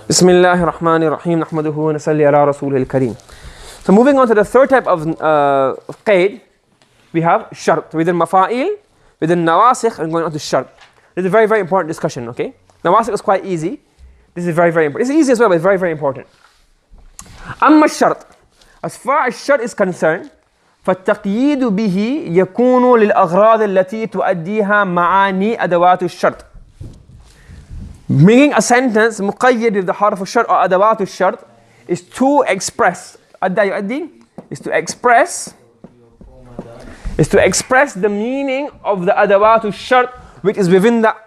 Bismillahir Rahmanir Rahim. Nahmaduhu wa nasalli ala Rasulil Kareem. So moving on to the third type of qaid, we have shart within mafa'il, within nawasikh, and going on to shart. This is a very, very important discussion, okay? Nawasikh is quite easy. This is very, very important. It's easy as well, but it's very, very important. Amma shart. As far as shart is concerned, فالتقييد به يكون للأغراض التي تؤديها معاني أدوات الشرط. Bringing a sentence مقيد with the حرف الشرط or أدوات الشرط is to express. أدى يؤدي is to express the meaning of the أدوات الشرط which is within that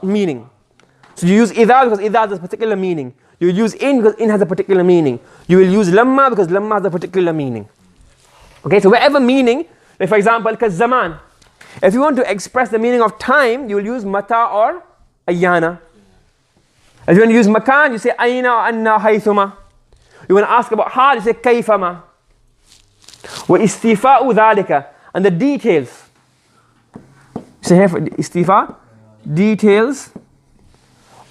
meaning. So you use إذا because إذا has a particular meaning. You will use in because in has a particular meaning. You will use لما because لما has a particular meaning. Okay, so whatever meaning, like for example, كالزمان. If you want to express the meaning of time, you will use متى or أيانا. If you want to use makan, you say أين أن حيثما. You want to ask about حال, you say كيفما. واستيفاء ذلك, and the details. You say here for استيفاء, details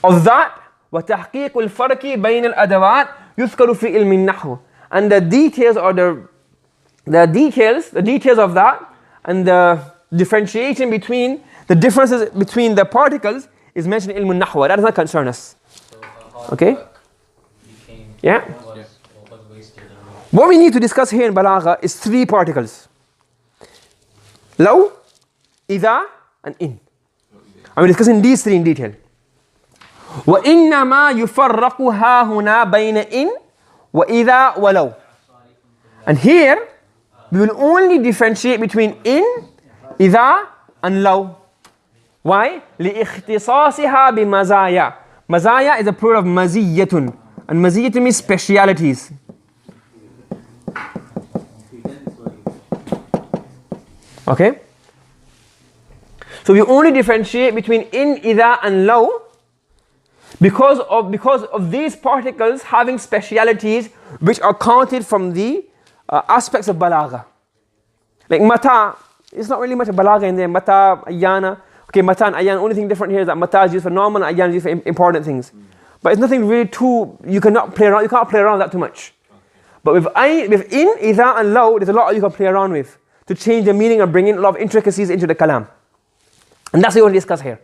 of that. وتحقيق الفرق بين الأدوات يذكر في علم النحو. And the details or the details of that and the differentiation between the differences between the particles is mentioned in ilm al-nahwa. That does not concern us. Okay? Yeah? What we need to discuss here in Balagha is three particles. Law, idha, and in. And we're discussing these three in detail. وَإِنَّمَا يُفَرَّقُ هَا هُنَا بَيْنَ إِن وَإِذَا وَلَوْ. And here, we will only differentiate between in, idha, and law. Why? لِإِخْتِصَاصِهَا بِمَزَايَا. Mazaya is a plural of maziyatun. And maziyatun means specialities. Okay? So we only differentiate between in, idha, and law because of these particles having specialities which are counted from the aspects of balagha. Like mata, it's not really much of balagha in there. Mata, ayana. Okay, mata and ayyan, only thing different here is that mata is used for normal and ayyan is used for important things. But it's nothing really too, you can't play around with that too much. But with in, idha and law, there's a lot you can play around with to change the meaning and bring in a lot of intricacies into the kalam. And that's what we want to discuss here.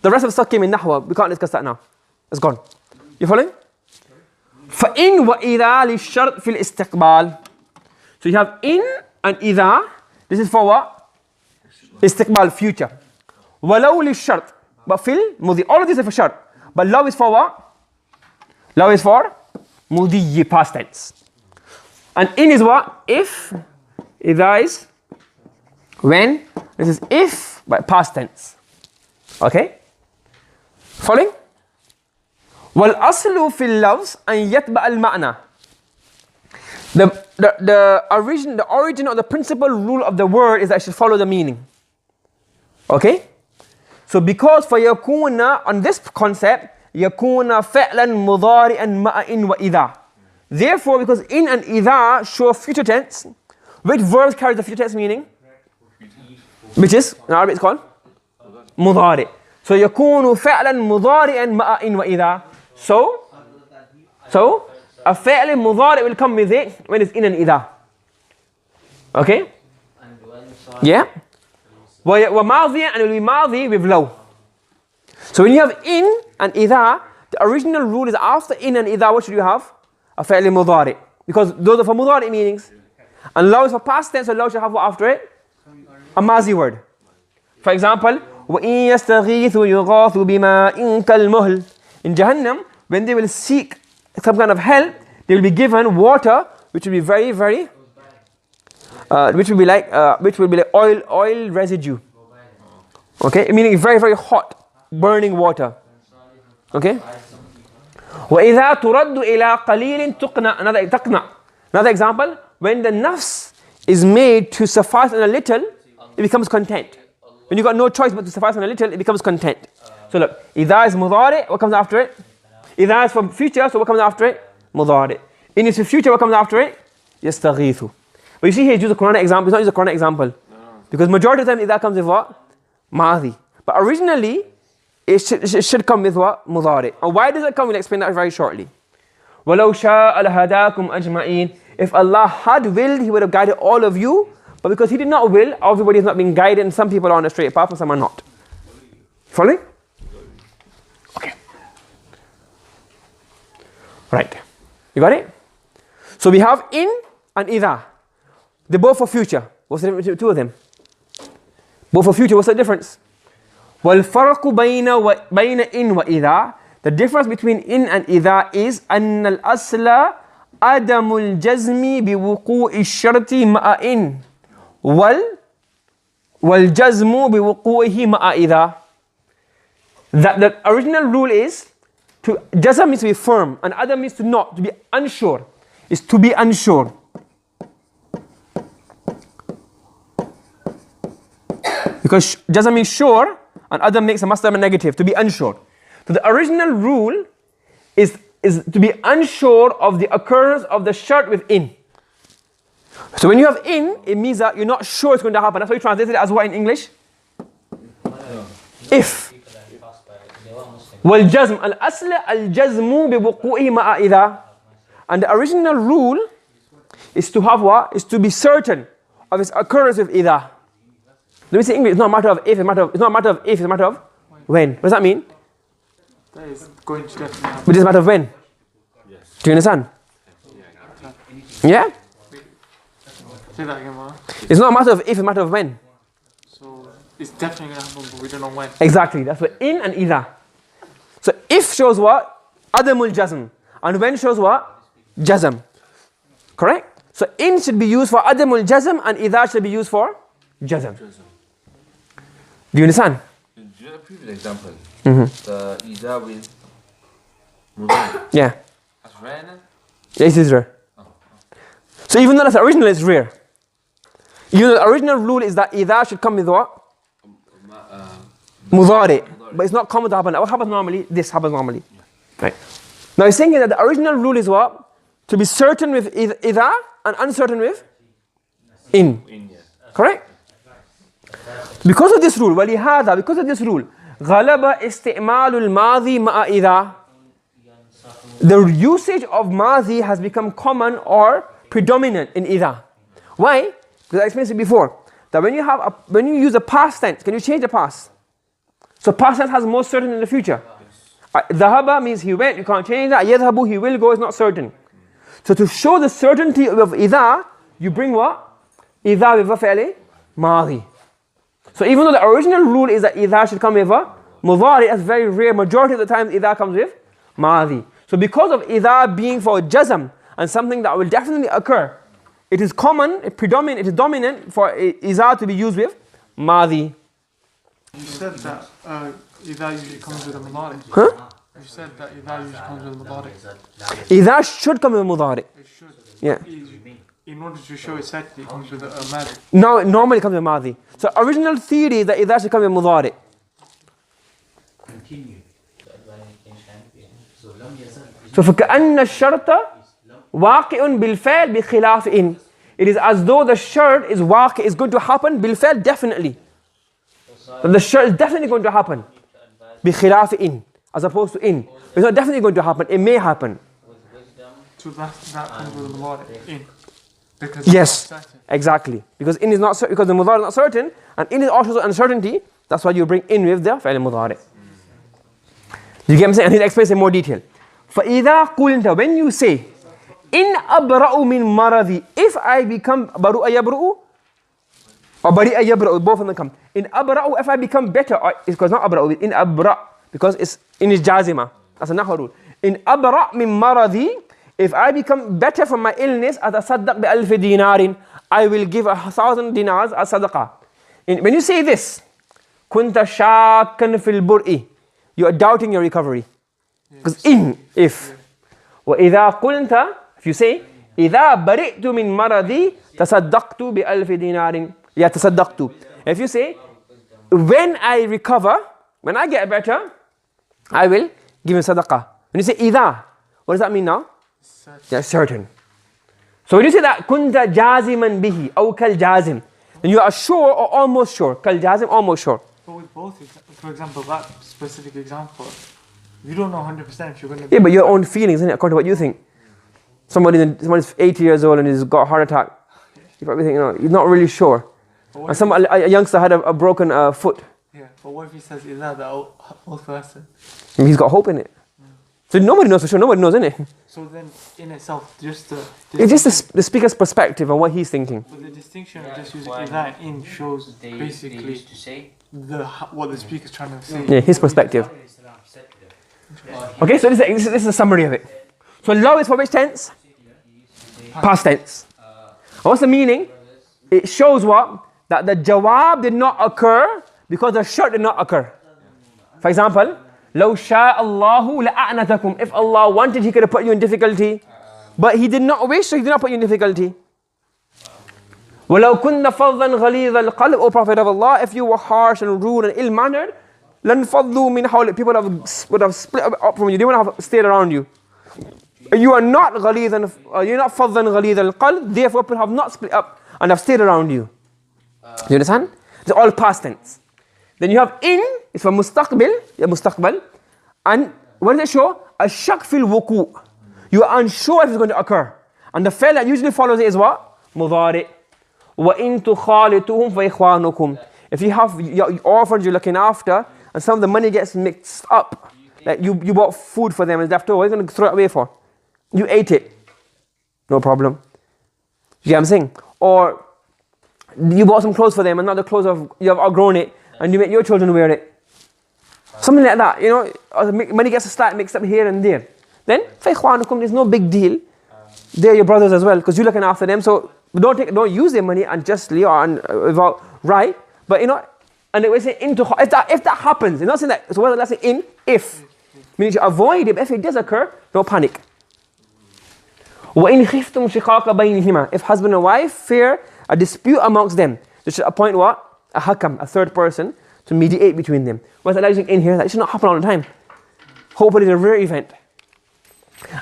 The rest of the stuff came in nahwa, we can't discuss that now. It's gone. You following? فَإِن وَإِذَا لِلشَّرْطِ فِي الْإِسْتِقْبَالِ. So you have in and idha. This is for what? Istiqbal, future. وَلَوْ لِلشَّرْطِ. But fil mudhi. All of these are for shart. But law is for what? Law is for mudhi, past tense. And in is what? If. Idha is when. This is if, but past tense. Okay? Following? وَالْأَصْلُ فِي اللَّفْظِ أَنْ يَتْبَعَ الْمَعْنَى. The origin or the principal rule of the word is that it should follow the meaning. Okay? So because for yakuna, on this concept, yakuna فعلا مضارعا مع إن وإذا. Therefore, because in and إذا show future tense, which verbs carry the future tense meaning? Which is, in Arabic it's called? مضارع. So يكون فعلا مضارعا مع إن وإذا. So a فعل مضارع will come with it when it's in and إذا. Okay? Yeah? وماضي, and it will be ماضي with لو. So when you have in and إذا, the original rule is after in and إذا, what should you have? A فعل مضارع. Because those are for مضارع meanings. And لو is for past tense, so لو should have what after it? A mazi word. For example, وَإِن يَسْتَغِيثُوا يُغَاثُوا بِمَاءٍ كَالْمُهْلِ. In Jahannam, when they will seek some kind of help, they will be given water which will be very, very which will be like oil residue. Okay, meaning very, very hot, burning water. Okay. وَإِذَا تُرَدُّ إِلَىٰ قَلِيلٍ تُقْنَعْ. Another example, when the nafs is made to suffice on a little, it becomes content. When you got no choice but to suffice on a little, it becomes content. So look, إِذَا is مُضَارِع, what comes after it? إِذَا is from future, so what comes after it? مُضَارِع. In its future, what comes after it? يَسْتَغِيثُ. But you see here, it's used a Quranic example. It's not used a Quranic example. Because majority of the time, إِذَا comes with what? Maadi. But originally, it should come with what? Mudari. And why does it come? We'll explain that very shortly. وَلَوْ شَاءَ لَهَدَاكُمْ أَجْمَعِينَ. If Allah had willed, He would have guided all of you. But because He did not will, everybody is not being guided, and some people are on a straight path and some are not. Following? Okay. Right. You got it? So we have in and idha. They're both for future. What's the difference between the two of them? Both for future. What's the difference? وَالْفَرْقُ بَيْنَ إِن وَإِذَا. The difference between in and idha is أَنَّ الْأَصْلَ عَدَمُ الْجَزْمِ بِوُقُوعِ الشَّرْطِ مَعَ إِن وَالْجَزْمُ بِوُقُوعِهِ مَعَ إِذَا. That the original rule is to jazm means to be firm, and adam means to not, to be unsure. Is to be unsure. Because jazm means sure, and adam makes a masdar a negative, to be unsure. So the original rule is to be unsure of the occurrence of the shart with in. So when you have in, it means that you're not sure it's going to happen. That's why you translated it as what in English? If. وَالْجَزْمُ الْأَصْلِ الْجَزْمُ بِوُقُوعِهِ مَعَ إِذَا. And the original rule is to have what? Is to be certain of its occurrence with idha. Let me say English, it's not a matter of if, it's not a matter of if, it's a matter of when. What does that mean? That is going to definitely happen. But it's a matter of when? Yes. Do you understand? Yeah? Say that again, man. It's not a matter of if, it's a matter of when. So it's definitely going to happen, but we don't know when. Exactly, that's what in and idha. So if shows what? Adamul jazm. And when shows what? Jazm. Correct? So in should be used for adamul jazm and idha should be used for jazm. Do you understand? Do you have a previous example? The idha with mudari. Yeah. That's rare, no? Yes, it is rare. So even though that's original, it's rare. You know, the original rule is that idha should come with what? Mudari. But it's not common to happen. What happens normally? This happens normally. Right. Now he's saying that the original rule is what? To be certain with idha and uncertain with in. Correct? Because of this rule, وَلِهَذَا, because of this rule, غَلَبَ إِسْتِعْمَالُ الْمَاضِي مَعَ إِذَا. The usage of madhi has become common or predominant in idha. Why? Because I explained it before. That when you use a past tense, can you change the past? So past tense has more certain in the future. Dhahaba means he went, you can't change that. Yadhabu, he will go, is not certain. So to show the certainty of idha, you bring what? Idha with a fi'li madhi. So even though the original rule is that idha should come with a mudari, that's very rare. Majority of the time idha comes with madhi. So because of idha being for jazm and something that will definitely occur, it is common, it is dominant for idha to be used with madhi. You said that idha usually comes with a mudari. Huh? You said that idha usually comes with a mudari. Idha should come with mudari. It should. Yeah. In order to show its certainty, it comes with a madhi. No, it normally comes with madhi. So original theory is that idha should come with mudari. Continue. So فَكَأَنَّ الشَّرْطَ وَاقِعٌ بِالْفَعْلِ بِخِلَافِ إِن. It is as though the shart is waqi, is going to happen, bil-fa'l, definitely. So the shart is definitely going to happen. بِخِلَافِ إِن. As opposed to in. It's not definitely going to happen, it may happen. So that comes with a mudari. In. Because Yes, it's not certain. exactly. Because in is not because the mudari is not certain, and in is also uncertainty. That's why you bring in with the fa'il mudari. You get what I'm saying? And he'll explain in more detail. فَإِذَا قُلْتَ, when you say, in أَبْرَأُ مِن مَرَضِي, if I become baru'a yabru'u, or bari'a yabru'u, both of them come. In أَبْرَأُ, if I become better, or it's because not أَبْرَأُ, in أَبْرَأ, because it's in is jazima. That's a nahwa rule. In أَبْرَأ مِن مَرَضِي, if I become better from my illness, أَتَصَدَّقْ بِأَلْفِ دِينَارٍ, I will give 1,000 dinars as sadaqah. When you say this, كُنْتَ شَاكًّا فِي الْبُرْءِ, you are doubting your recovery. Because in, if. وَإِذَا قُلْتَ, if you say, إِذَا بَرِئْتُ مِن مَرَضِي تَصَدَّقْتُ بِأَلْفِ دِينَارٍ. Yeah, تَصَدَّقْتُ. If you say, when I recover, when I get better, I will give him sadaqah. When you say إِذَا, what does that mean now? Yeah, certain. So when you say that, كُنْتَ جَازِمًا بِهِ أو كَالْجَازِم, then you are sure or almost sure. كَالْجَازِم, almost sure. But with both, for example, that specific example, you don't know 100% if you're going to. Yeah, but your own feelings, isn't it? According to what you think. Somebody's 80 years old and he's got a heart attack. You probably think, you know, he's not really sure. And a youngster had a broken foot. Yeah, but what if he says إِذَا, the old person? He's got hope in it. So nobody knows for sure. Nobody knows, innit? So then, in itself, just the. It's just the speaker's perspective and what he's thinking. But the distinction of just using إِذَا and in shows basically used to say what the speaker's trying to say. Yeah, his perspective. Okay, so this is a summary of it. So law is for which tense? Past tense. What's the meaning? It shows what? That the jawab did not occur because the shart did not occur. For example, لو شاء الله لأعنتكم. If Allah wanted, He could have put you in difficulty. But He did not wish, so He did not put you in difficulty. وَلَوْ كُنَّ فَضًّا غَلِيظَ الْقَلْبِ, O Prophet of Allah, if you were harsh and rude and ill-mannered, لَنْفَضُّوا مِنْ حَوْلِكَ. People would have split up from you. They wouldn't have stayed around you. You are not غَلِيظًا, you're not فَضًّا غَلِيظَ الْقَلْبِ, therefore people have not split up and have stayed around you. You understand? It's all past tense. Then you have in, it's for mustaqbil, yeah, mustaqbal. And what does it show? Ashak fil wuku. You are unsure if it's going to occur. And the fail that usually follows it is what? Mudari. Wa in tukhalituhum fa ikhwanukum. If you have your orphans you're looking after, and some of the money gets mixed up, like you bought food for them and left over, what are you going to throw it away for? You ate it. No problem. You get what I'm saying? Or you bought some clothes for them and not the clothes of, you have outgrown it and you make your children wear it. Something like that, you know, money gets slightly mixed up here and there. Then, فَإِخْوَانُكُمْ, there's no big deal. They're your brothers as well because you're looking after them. So don't use their money unjustly or without right. But you know, and they will say if that happens, you're not saying that. So what let's say in if, meaning to avoid it. But if it does occur, don't panic. وَإِنْ خِفْتُمْ شِقَاقَ بَيْنِهِمَا. If husband and wife fear a dispute amongst them, they should appoint what? A hakam, a third person, to mediate between them. What's Allah using in here? That should not happen all the time. Hopefully it's a rare event.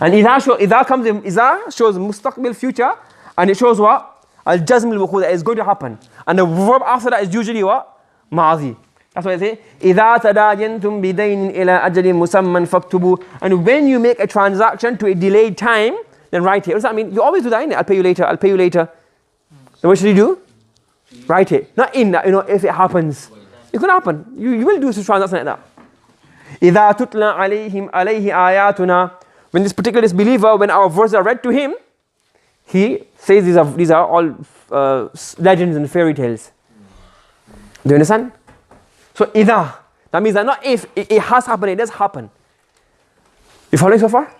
And إِذَا shows mustaqbil, future, and it shows what? Al-jazm al-wuqu, that is going to happen. And the verb after that is usually what? Ma'zi. That's why I say, إِذَا تَدَايَنْتُمْ بِدَيْنٍ إِلَىٰ أَجَلٍ مُسَمًّى فَاكْتُبُوا. And when you make a transaction to a delayed time, then write it. What does that mean? You always do that, innit? I'll pay you later, I'll pay you later. Then what should you do? Write it. Not in, you know, if it happens. It could happen. You will do a transaction like that. إِذَا تُتْلَى عَلَيْهِ آيَاتُنَا. When this particular disbeliever, when our verses are read to him, he says these are all legends and fairy tales. Do you understand? So إِذَا, that means that not if, it has happened, it does happen. You following so far?